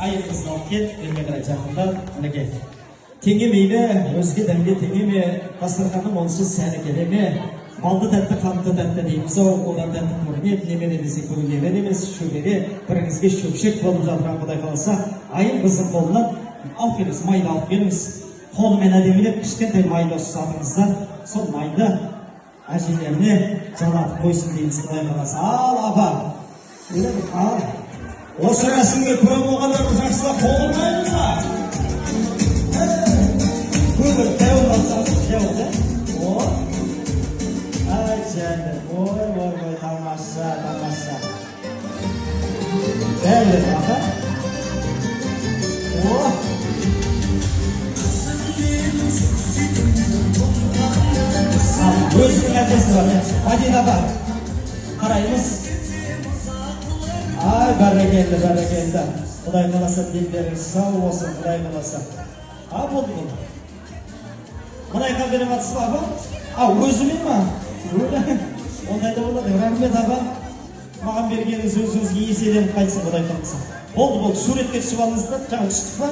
айымызды алып кел, елге қарай жақында, мінекей. Теңемейлі, өзге дәмге теңеме, дастарханым онсыз сәні келеме, балды тәтті, қанты тәтті дейміз-ау, одан тәтті көрінеді, немене десе көрінеді емес, шөбере, біріңізге шөпшек болып жатырған Құдай қаласа, айым біздің қолынан алып келіңіз, майды алып келіңіз. Қолымен әдемілеп кішкентай майды ұстадыңыздар, сол майды әжелеріне жалатып қойсын дейміз Құдай қаласа. Ал апа, осы рәсімге куә болғандар жақсылап қолдырмаймыз ба? Көңіл тәуір алсаңыз, жауыз, ай жәнді, ой, тамаша. Бәрі аға. Өзінің әкесі бар, Мадина бар. Қараймыз. Ай, бәрекелді. Құдай қаласа, дендеріңіз сау болсын, Құдай қаласа. Болды бұл. Мұнайға беріп атсыз ба, аба? Өзіме ма? Ондайда болады, рахмет, аба. Маған бергеніңіз өзіңізге еселеніп қайтсын, Құдай қаласа. Болды, суретке түсіп алыңыздар, жаңа түстік па?